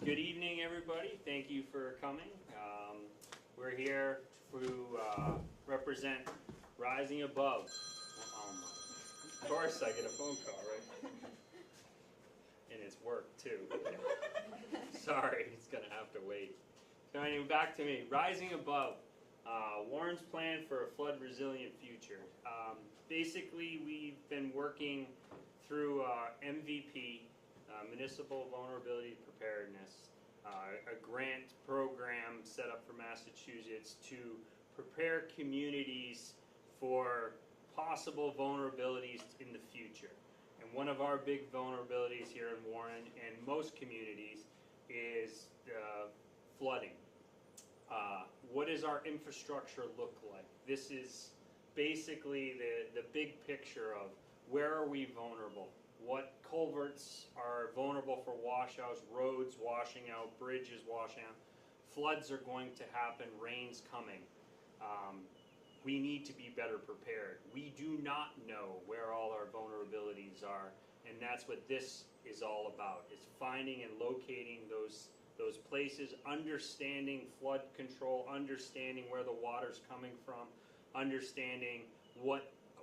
Good evening, everybody. Thank you for coming. We're here to represent Rising Above. Of course, I get a phone call, right? And it's work, too. Sorry, it's going to have to wait. So anyway, back to me. Rising Above. Warren's plan for a flood-resilient future. Basically, we've been working through MVP, Municipal Vulnerability Preparedness, a grant program set up for Massachusetts to prepare communities for possible vulnerabilities in the future. And one of our big vulnerabilities here in Warren and most communities is flooding. What does our infrastructure look like? This is basically the big picture of where are we vulnerable? What culverts are vulnerable for washouts, roads washing out, bridges washing out. Floods are going to happen, rain's coming. We need to be better prepared. We do not know where all our vulnerabilities are, and that's what this is all about, is finding and locating those places, understanding flood control, understanding where the water's coming from, understanding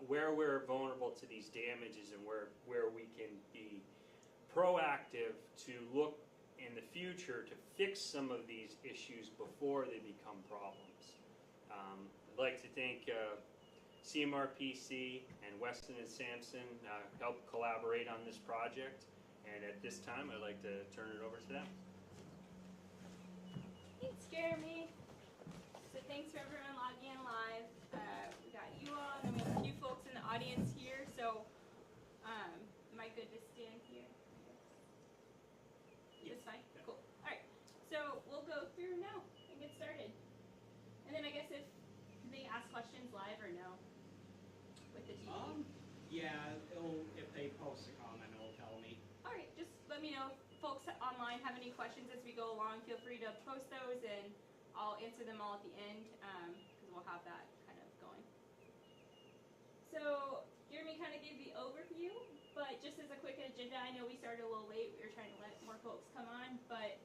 where we're vulnerable to these damages and where we can be proactive to look in the future to fix some of these issues before they become problems. I'd like to thank CMRPC and Weston and Sampson helped collaborate on this project, and at this time I'd like to turn it over to them. Thanks, Jeremy. So thanks for everyone logging in live. We got you all, and we have a few folks in the audience here. So, am I good to stand here? Yes. That's fine? Yeah. Cool. All right. So we'll go through now and get started. And then I guess if they ask questions live or no with the TV. Yeah, if they post a comment, it'll tell me. All right. Just let me know if folks online have any questions as we go along. Feel free to post those, and I'll answer them all at the end, because we'll have that kind of going. So Jeremy kind of gave the overview, but just as a quick agenda, I know we started a little late. We were trying to let more folks come on, but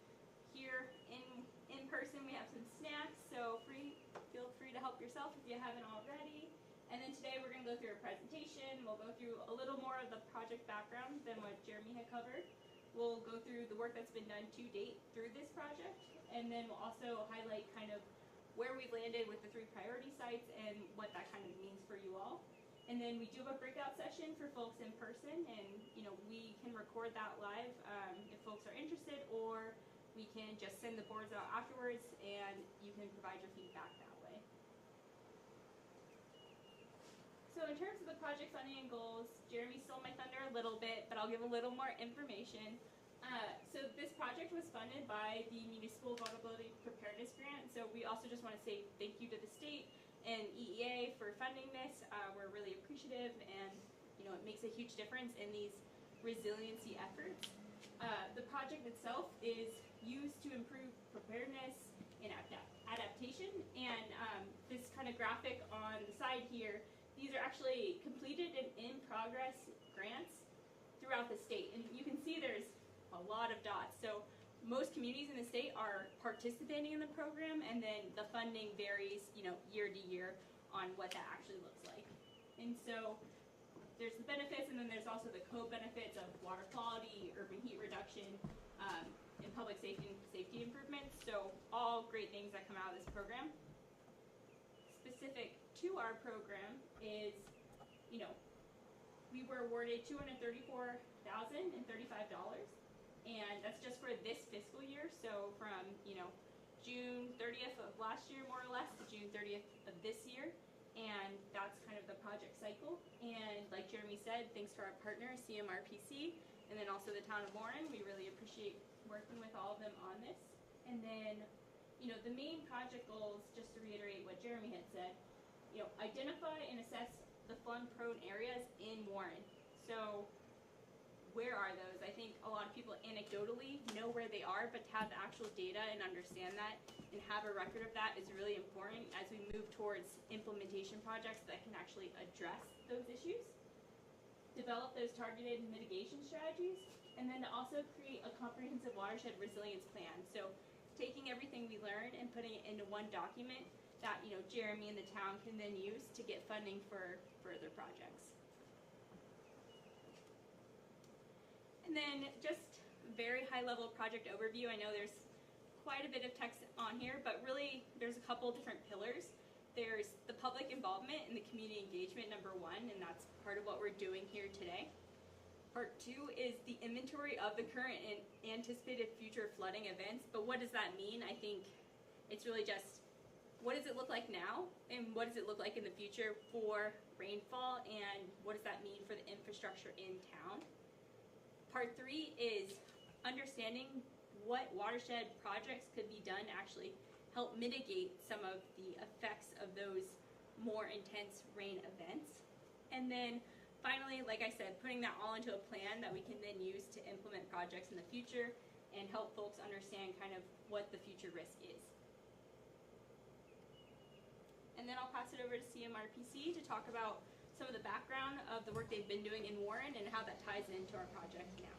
here in person we have some snacks, so feel free to help yourself if you haven't already. And then today we're going to go through a presentation. We'll go through a little more of the project background than what Jeremy had covered. We'll go through the work that's been done to date through this project, and then we'll also highlight kind of where we've landed with the 3 priority sites and what that kind of means for you all. And then we do have a breakout session for folks in person, and we can record that live if folks are interested, or we can just send the boards out afterwards and you can provide your feedback that way. So in terms of the project funding and goals, Jeremy stole my thunder a little bit, but I'll give a little more information. So this project was funded by the Municipal Vulnerability Preparedness Grant. So we also just want to say thank you to the state and EEA for funding this. We're really appreciative, and it makes a huge difference in these resiliency efforts. The project itself is used to improve preparedness and adaptation, and this kind of graphic on the side here, these are actually completed and in-progress grants throughout the state. And you can see there's a lot of dots. So most communities in the state are participating in the program, and then the funding varies, year to year on what that actually looks like. And so there's the benefits, and then there's also the co-benefits of water quality, urban heat reduction, and public safety improvements. So all great things that come out of this program. Specific to our program is, we were awarded $234,035, and that's just for this fiscal year. So from, June 30th of last year, more or less, to June 30th of this year, and that's kind of the project cycle. And like Jeremy said, thanks to our partner, CMRPC, and then also the town of Warren, we really appreciate working with all of them on this. And then, the main project goals, just to reiterate what Jeremy had said, identify and assess the flood-prone areas in Warren. So where are those? I think a lot of people anecdotally know where they are, but to have the actual data and understand that and have a record of that is really important as we move towards implementation projects that can actually address those issues. Develop those targeted mitigation strategies, and then to also create a comprehensive watershed resilience plan. So taking everything we learn and putting it into one document that Jeremy and the town can then use to get funding for further projects. And then just very high level project overview. I know there's quite a bit of text on here, but really there's a couple different pillars. There's the public involvement and the community engagement, number one, and that's part of what we're doing here today. Part two is the inventory of the current and anticipated future flooding events. But what does that mean? I think it's really just, what does it look like now, and what does it look like in the future for rainfall, and what does that mean for the infrastructure in town? Part three is understanding what watershed projects could be done to actually help mitigate some of the effects of those more intense rain events. And then finally, like I said, putting that all into a plan that we can then use to implement projects in the future and help folks understand kind of what the future risk is. And then I'll pass it over to CMRPC to talk about some of the background of the work they've been doing in Warren and how that ties into our project now.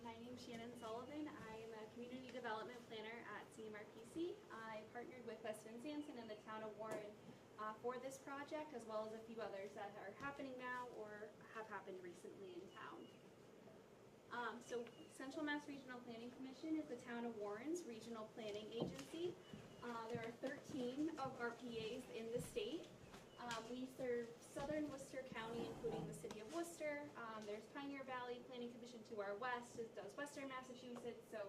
My name's Shannon Sullivan. I'm a community development planner at CMRPC. I partnered with Weston Sampson and the town of Warren for this project, as well as a few others that are happening now or have happened recently in town. So Central Mass Regional Planning Commission is the town of Warren's regional planning agency. There are 13 of RPAs in the state. We serve southern Worcester County, including the city of Worcester. There's Pioneer Valley Planning Commission to our west, as does Western Massachusetts. So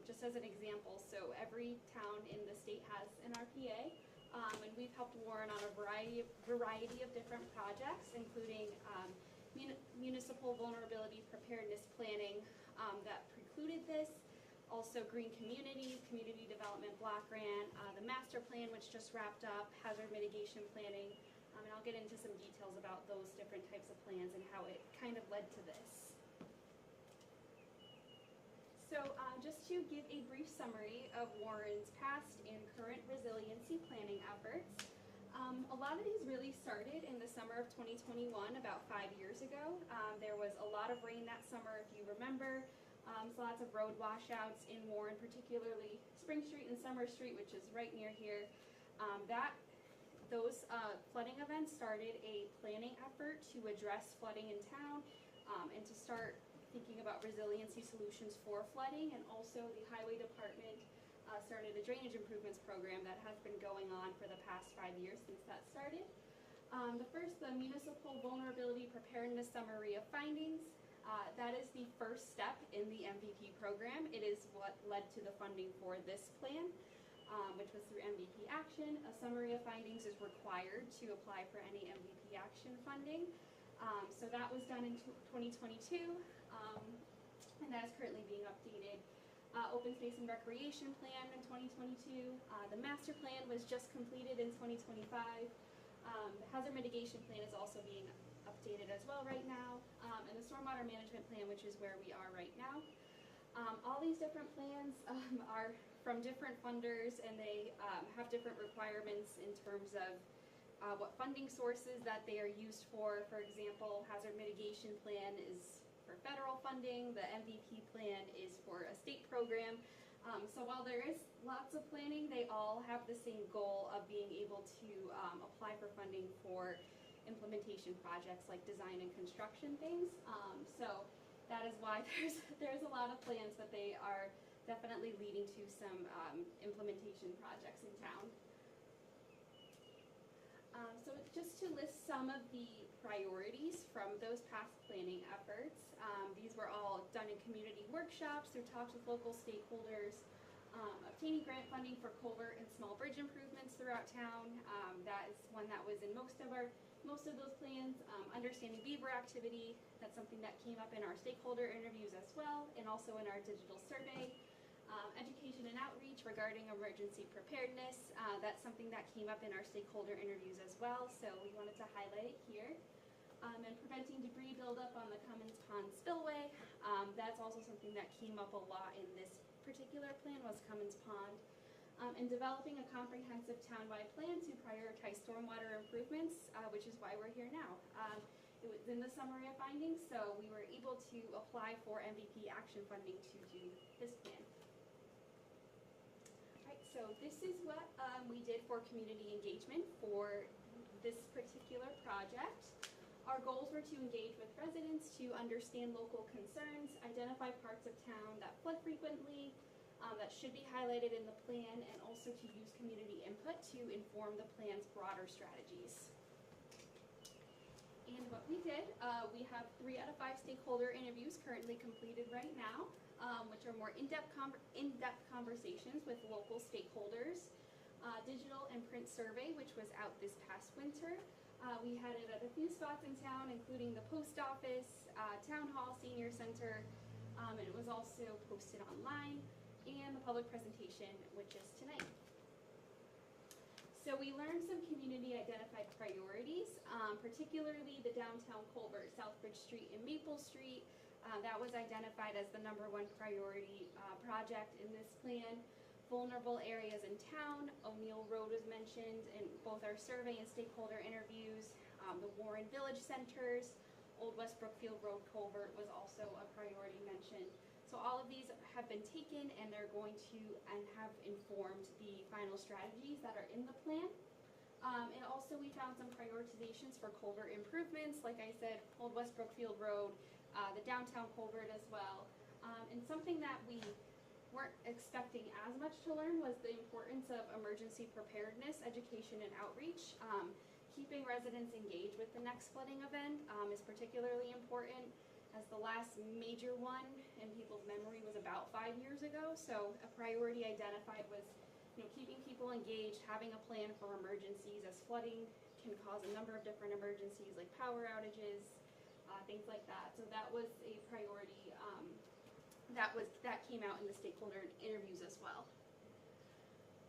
just as an example, so every town in the state has an RPA. And we've helped Warren on a variety of different projects, including municipal vulnerability preparedness planning that precluded this. Also green communities, community development block grant, the master plan, which just wrapped up, hazard mitigation planning, and I'll get into some details about those different types of plans and how it kind of led to this. So just to give a brief summary of Warren's past and current resiliency planning efforts, a lot of these really started in the summer of 2021, about 5 years ago. There was a lot of rain that summer, if you remember. So lots of road washouts in Warren, particularly Spring Street and Summer Street, which is right near here. Those flooding events started a planning effort to address flooding in town and to start thinking about resiliency solutions for flooding. And also the Highway Department started a drainage improvements program that has been going on for the past 5 years since that started. The Municipal Vulnerability Preparedness Summary of Findings. That is the first step in the MVP program. It is what led to the funding for this plan, which was through MVP Action. A summary of findings is required to apply for any MVP Action funding. So that was done in 2022, and that is currently being updated. Open Space and Recreation Plan in 2022. The Master Plan was just completed in 2025. The Hazard Mitigation Plan is also being updated as well right now, and the Stormwater Management Plan, which is where we are right now. All these different plans are from different funders, and they have different requirements in terms of what funding sources that they are used for. For example, Hazard Mitigation Plan is for federal funding, the MVP plan is for a state program. So while there is lots of planning, they all have the same goal of being able to apply for funding for implementation projects like design and construction things. So that is why there's a lot of plans, but they are definitely leading to some implementation projects in town. So just to list some of the priorities from those past planning efforts, these were all done in community workshops through talks with local stakeholders, obtaining grant funding for culvert and small bridge improvements throughout town. That is one that was in most of those plans. Understanding beaver activity, that's something that came up in our stakeholder interviews as well, and also in our digital survey. Education and outreach regarding emergency preparedness, that's something that came up in our stakeholder interviews as well, so we wanted to highlight it here. And preventing debris buildup on the Cummins Pond spillway, that's also something that came up a lot in this particular plan, was Cummins Pond. And developing a comprehensive townwide plan to prioritize stormwater improvements, which is why we're here now. It was in the summary of findings, so we were able to apply for MVP action funding to do this plan. Alright, so this is what we did for community engagement for this particular project. Our goals were to engage with residents, to understand local concerns, identify parts of town that flood frequently, that should be highlighted in the plan, and also to use community input to inform the plan's broader strategies. And what we did, we have 3 out of 5 stakeholder interviews currently completed right now, which are more in-depth conversations with local stakeholders. Digital and print survey, which was out this past winter. We had it at a few spots in town, including the post office, town hall, senior center, and it was also posted online, and the public presentation, which is tonight. So we learned some community identified priorities, particularly the downtown culvert, Southbridge Street and Maple Street. That was identified as the #1 priority project in this plan. Vulnerable areas in town, O'Neill Road was mentioned in both our survey and stakeholder interviews. The Warren Village Centers, Old West Brookfield Road Culvert was also a priority mentioned. So all of these have been taken, and they're going to and have informed the final strategies that are in the plan. And also we found some prioritizations for culvert improvements, like I said, Old West Brookfield Road, the downtown culvert as well. And something that we weren't expecting as much to learn was the importance of emergency preparedness, education, and outreach. Keeping residents engaged with the next flooding event is particularly important, as the last major one in people's memory was about 5 years ago. So a priority identified was, keeping people engaged, having a plan for emergencies, as flooding can cause a number of different emergencies like power outages, things like that. So that was a priority that came out in the stakeholder interviews as well.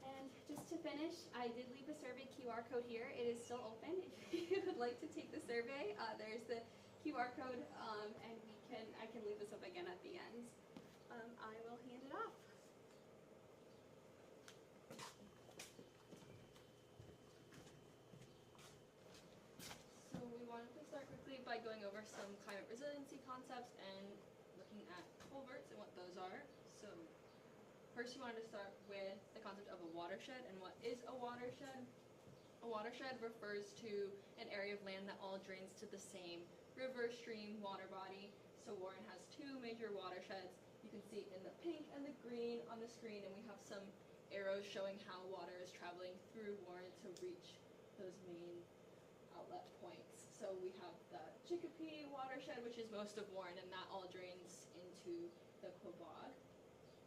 And just to finish, I did leave the survey QR code here. It is still open. If you would like to take the survey, there's the QR code, and I can leave this up again at the end. I will hand it off. So we wanted to start quickly by going over some climate resiliency concepts and looking at culverts and what those are. So first you wanted to start with the concept of a watershed, and what is a watershed? A watershed refers to an area of land that all drains to the same river, stream, water body. So Warren has 2 major watersheds. You can see in the pink and the green on the screen, and we have some arrows showing how water is traveling through Warren to reach those main outlet points. So we have the Chicopee watershed, which is most of Warren, and that all drains into the Quabog.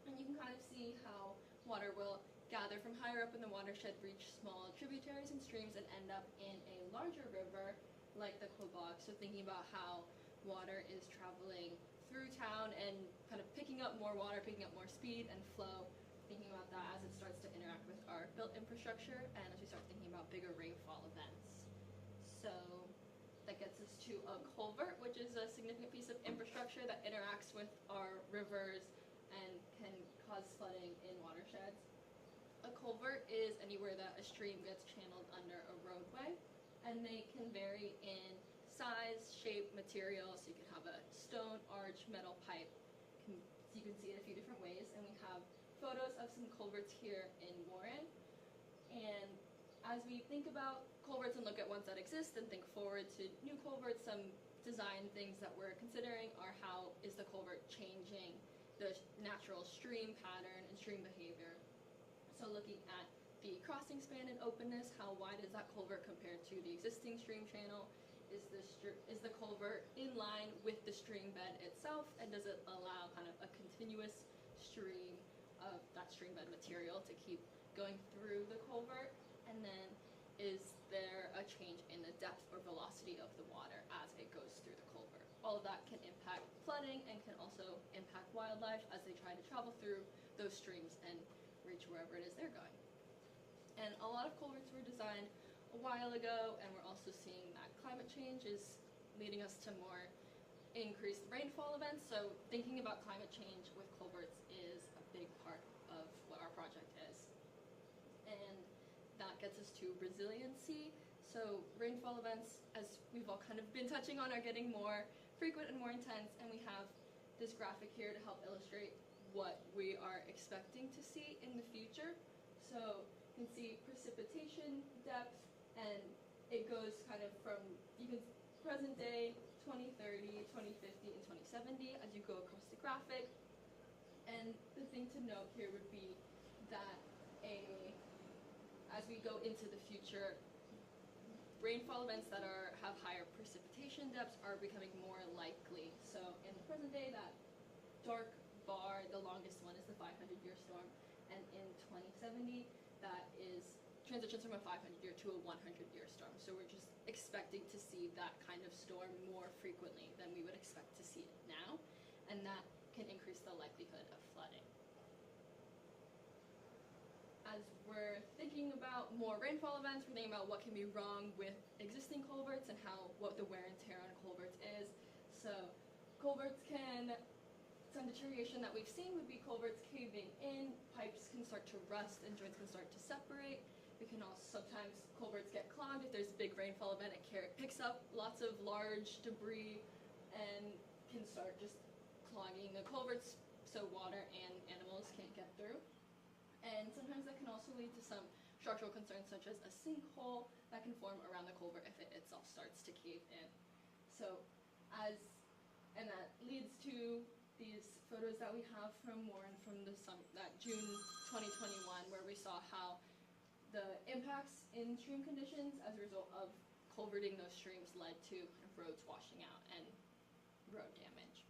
And you can kind of see how water will gather from higher up in the watershed, reach small tributaries and streams, and end up in a larger river like the Quabog. So thinking about how water is traveling through town and kind of picking up more water, picking up more speed and flow, thinking about that as it starts to interact with our built infrastructure and as we start thinking about bigger rainfall events. So that gets us to a culvert, which is a significant piece of infrastructure that interacts with our rivers and can cause flooding in watersheds. A culvert is anywhere that a stream gets channeled under a roadway, and they can vary in size, shape, material. So you can have a stone, arch, metal pipe. You can see it a few different ways, and we have photos of some culverts here in Warren. And as we think about culverts and look at ones that exist and think forward to new culverts, some design things that we're considering are how is the culvert changing the natural stream pattern and stream behavior. So looking at the crossing span and openness, how wide is that culvert compared to the existing stream channel? Is the culvert in line with the stream bed itself, and does it allow kind of a continuous stream of that stream bed material to keep going through the culvert? And then is there a change in the depth or velocity of the water as it goes through the culvert? All of that can impact flooding and can also impact wildlife as they try to travel through those streams and reach wherever it is they're going. And a lot of culverts were designed a while ago, and we're also seeing that climate change is leading us to more increased rainfall events. So thinking about climate change with culverts is a big part of what our project is. And that gets us to resiliency. So rainfall events, as we've all kind of been touching on, are getting more frequent and more intense, and we have this graphic here to help illustrate what we are expecting to see in the future. So you can see precipitation depth, and it goes kind of from, you can present day, 2030, 2050, and 2070 as you go across the graphic. And the thing to note here would be that as we go into the future, rainfall events that have higher precipitation depths are becoming more likely. So in the present day, that dark bar, the longest one, is the 500-year storm, and in 2070, that is transitions from a 500-year to a 100-year storm. So we're just expecting to see that kind of storm more frequently than we would expect to see it now, and that can increase the likelihood of flooding. As we're thinking about more rainfall events, we're thinking about what can be wrong with existing culverts and what the wear and tear on culverts is. So culverts some deterioration that we've seen would be culverts caving in, pipes can start to rust, and joints can start to separate. We can also, sometimes culverts get clogged. If there's a big rainfall event, it picks up lots of large debris and can start just clogging the culverts so water and animals can't get through. And sometimes that can also lead to some structural concerns, such as a sinkhole that can form around the culvert if it itself starts to cave in. And that leads to these photos that we have from Warren from that June 2021, where we saw how the impacts in stream conditions as a result of culverting those streams led to roads washing out and road damage.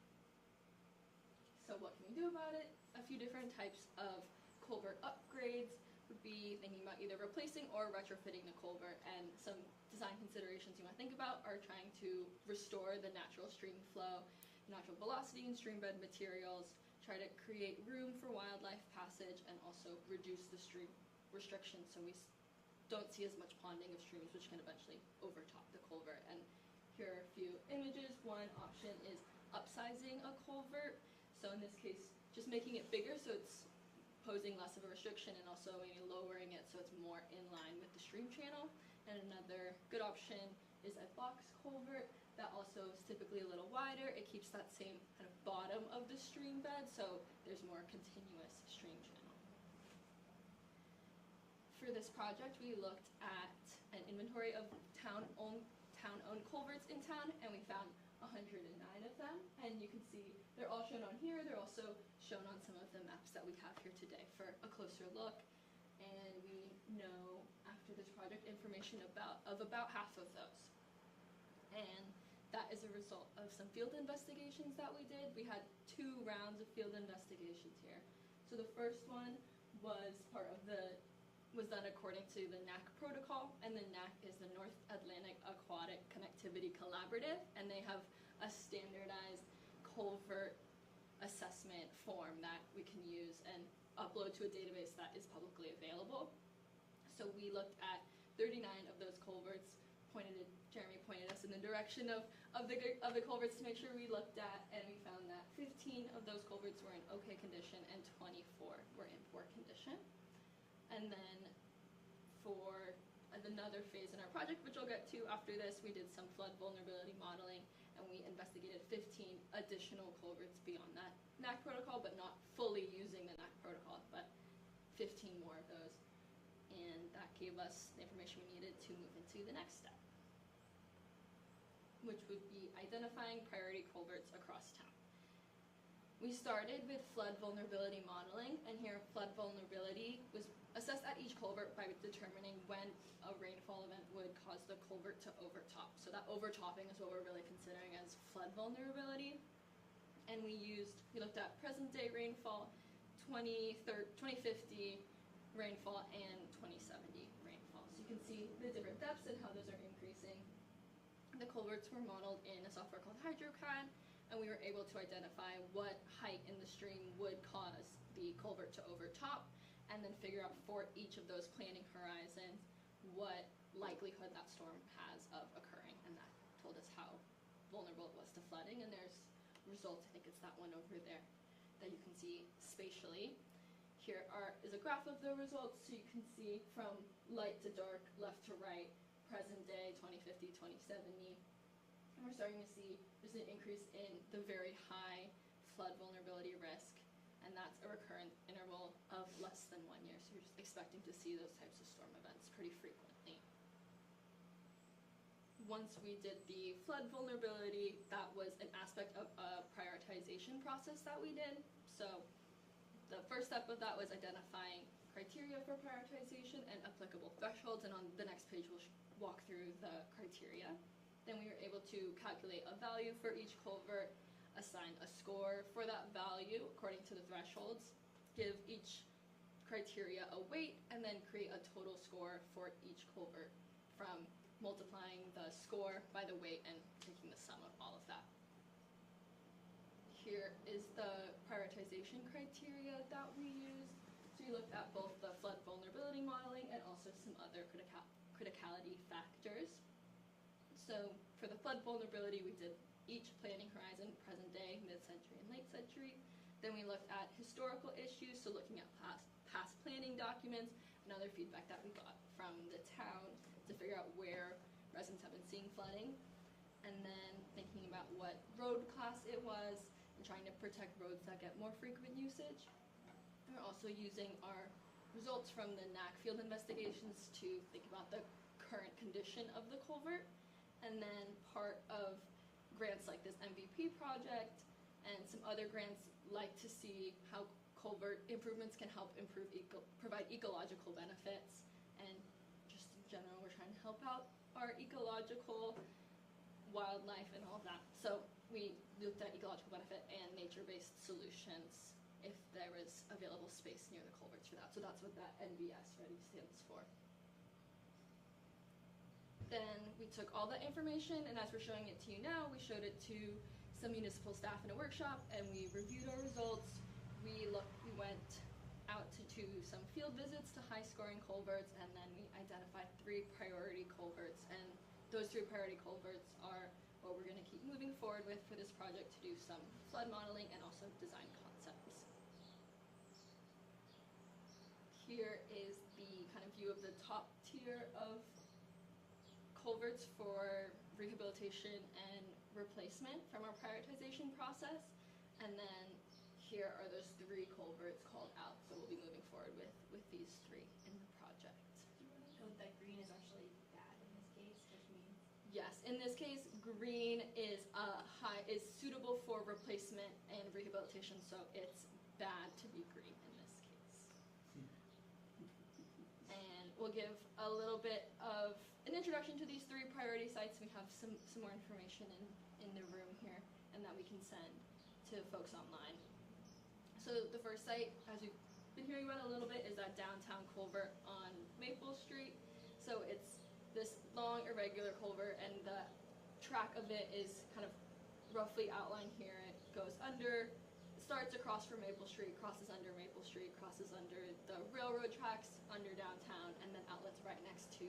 So what can we do about it? A few different types of culvert upgrades would be thinking about either replacing or retrofitting the culvert, and some design considerations you want to think about are trying to restore the natural stream flow, natural velocity in stream bed materials, try to create room for wildlife passage, and also reduce the stream restrictions so we don't see as much ponding of streams, which can eventually overtop the culvert. And here are a few images. One option is upsizing a culvert. So in this case, just making it bigger so it's posing less of a restriction, and also maybe lowering it so it's more in line with the stream channel. And another good option is a box culvert that also is typically a little wider. It keeps that same kind of bottom of the stream bed, so there's more continuous stream channel. For this project, we looked at an inventory of town-owned culverts in town, and we found 109 of them, and you can see they're all shown on here. They're also shown on some of the maps that we have here today for a closer look. And we know after this project information of about half of those. And that is a result of some field investigations that we did. We had 2 rounds of field investigations here. So the first one was done according to the NAC protocol, and the NAC is the North Atlantic Aquatic Connectivity Collaborative, and they have a standardized culvert assessment form that we can use and upload to a database that is publicly available. So we looked at 39 of those culverts. Jeremy pointed us in the direction of the culverts to make sure we looked at, and we found that 15 of those culverts were in okay condition and 24 were in poor condition. And then for another phase in our project, which I'll get to after this, we did some flood vulnerability modeling, and we investigated 15 additional culverts beyond that NAC protocol, but not fully using the NAC protocol, but 15 more of those. And that gave us the information we needed to move into the next step, which would be identifying priority culverts across town. We started with flood vulnerability modeling, and here flood vulnerability was assessed at each culvert by determining when a rainfall event would cause the culvert to overtop. So that overtopping is what we're really considering as flood vulnerability. And we looked at present day rainfall, 2050 rainfall, and 2070 rainfall. So you can see the different depths and how those are increasing. The culverts were modeled in a software called HydroCAD, and we were able to identify what height in the stream would cause the culvert to overtop, and then figure out for each of those planning horizons what likelihood that storm has of occurring, and that told us how vulnerable it was to flooding. And there's results, I think it's that one over there that you can see spatially. Here is a graph of the results, so you can see from light to dark, left to right, present day, 2050, 2070. And we're starting to see there's an increase in the very high flood vulnerability risk, and that's a recurrent interval of less than 1 year. So you're just expecting to see those types of storm events pretty frequently. Once we did the flood vulnerability, that was an aspect of a prioritization process that we did. So the first step of that was identifying criteria for prioritization and applicable thresholds, and on the next page we'll walk through the criteria. Then we were able to calculate a value for each culvert, assign a score for that value according to the thresholds, give each criteria a weight, and then create a total score for each culvert from multiplying the score by the weight and taking the sum of all of that. Here is the prioritization criteria that we used. So we looked at both the flood vulnerability modeling and also some other criticality factors. So for the flood vulnerability, we did each planning horizon, present day, mid-century, and late century. Then we looked at historical issues, so looking at past planning documents and other feedback that we got from the town to figure out where residents have been seeing flooding. And then thinking about what road class it was and trying to protect roads that get more frequent usage. And we're also using our results from the NAC field investigations to think about the current condition of the culvert. And then part of grants like this MVP project and some other grants like to see how culvert improvements can help provide ecological benefits. And just in general, we're trying to help out our ecological wildlife and all of that. So we looked at ecological benefit and nature-based solutions if there is available space near the culverts for that. So that's what that NBS ready stands for. Then we took all that information, and as we're showing it to you now, we showed it to some municipal staff in a workshop, and we reviewed our results. We went out to some field visits to high-scoring culverts, and then we identified 3 priority culverts. And those 3 priority culverts are what we're going to keep moving forward with for this project to do some flood modeling and also design concepts. Here is the kind of view of the top tier of culverts for rehabilitation and replacement from our prioritization process. And then here are those 3 culverts called out, so we'll be moving forward with these 3 in the project. Do you want to note that green is actually bad in this case, which means? Yes, in this case, green is suitable for replacement and rehabilitation, so it's bad to be green in this case. And we'll give a little bit of an introduction to these 3 priority sites. We have some more information in the room here and that we can send to folks online. So the first site, as you've been hearing about a little bit, is that downtown culvert on Maple Street. So it's this long irregular culvert, and the track of it is kind of roughly outlined here. It goes under, starts across from Maple Street, crosses under Maple Street, crosses under the railroad tracks, under downtown, and then outlets right next to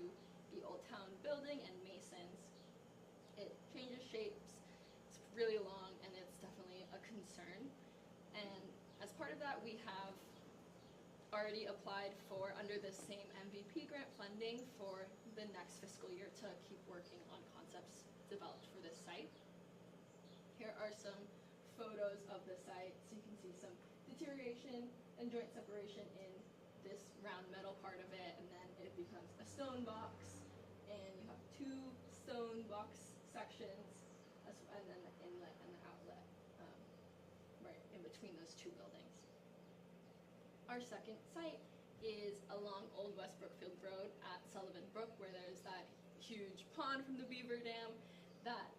the Old Town building and Masons. It changes shapes, it's really long, and it's definitely a concern. And as part of that, we have already applied for, under the same MVP grant funding, for the next fiscal year to keep working on concepts developed for this site. Here are some photos of the site, so you can see some deterioration and joint separation in this round metal part of it, and then it becomes a stone box, and you have 2 stone box sections, and then the inlet and the outlet right in between those 2 buildings. Our second site is along Old West Brookfield Road at Sullivan Brook, where there's that huge pond from the Beaver Dam. That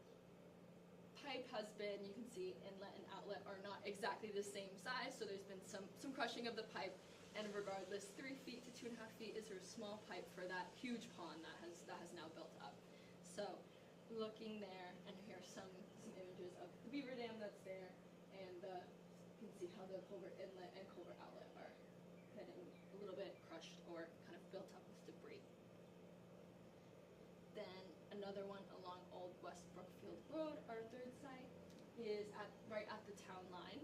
pipe has been, you can see inlet and outlet are not exactly the same size, so there's been some crushing of the pipe, and regardless, 3 feet to 2.5 feet is a small pipe for that huge pond that has now built up. So looking there, and here's some images of the Beaver Dam that's there, and you can see how the culvert inlet and culvert outlet are getting a little bit crushed or kind of built up with debris. Then another one along Old West Brookfield Road, our third site, is right at the town line.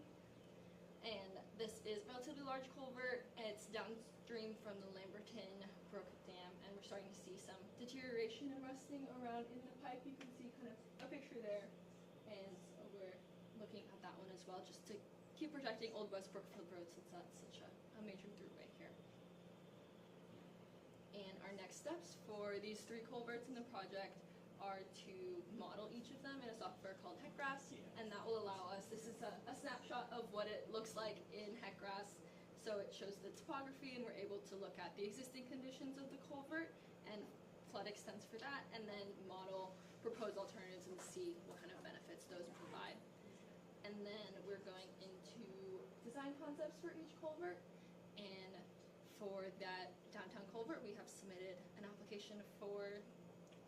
And this is a relatively large culvert. It's downstream from the Lamberton Brook Dam, and we're starting to see some deterioration corrosion and rusting around in the pipe. You can see kind of a picture there. And so we're looking at that one as well, just to keep protecting Old West Brookfield Road since that's such a major throughway here. And our next steps for these 3 culverts in the project are to model each of them in a software called HeckGrass, and that will allow us, this is a snapshot of what it looks like in HeckGrass. So it shows the topography, and we're able to look at the existing conditions of the culvert and flood extents for that, and then model proposed alternatives and see what kind of benefits those provide. And then we're going into design concepts for each culvert, and for that downtown culvert, we have submitted an application for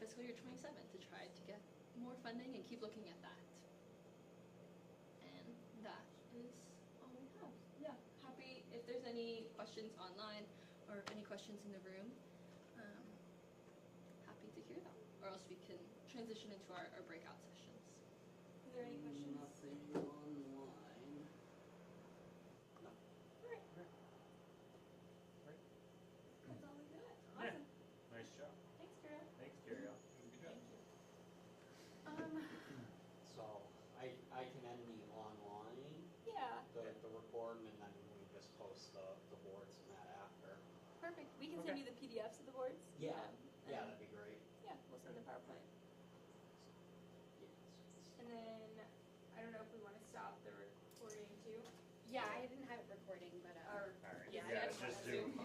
fiscal year 27 to try to get more funding and keep looking at that. And that is all we have. Yeah, happy if there's any questions online or any questions in the room, happy to hear them. Or else we can transition into our breakout sessions. Are there any questions? Nothing online. That's all we got. Yeah. Awesome. Nice job. Thanks, Kara. Thanks, Gabrielle. Thank you. So I can end the online, Yeah, the record, and then we just post the boards and that after. perfect. We can Okay. send you the PDFs of the boards. Yeah. And Yeah, that'd be great. yeah, we'll send the PowerPoint. Yes. And then, I don't know if we want to stop the recording too. Yeah, I didn't have it recording, but Or, All right. yeah, Yeah, I just just wanna Zoom.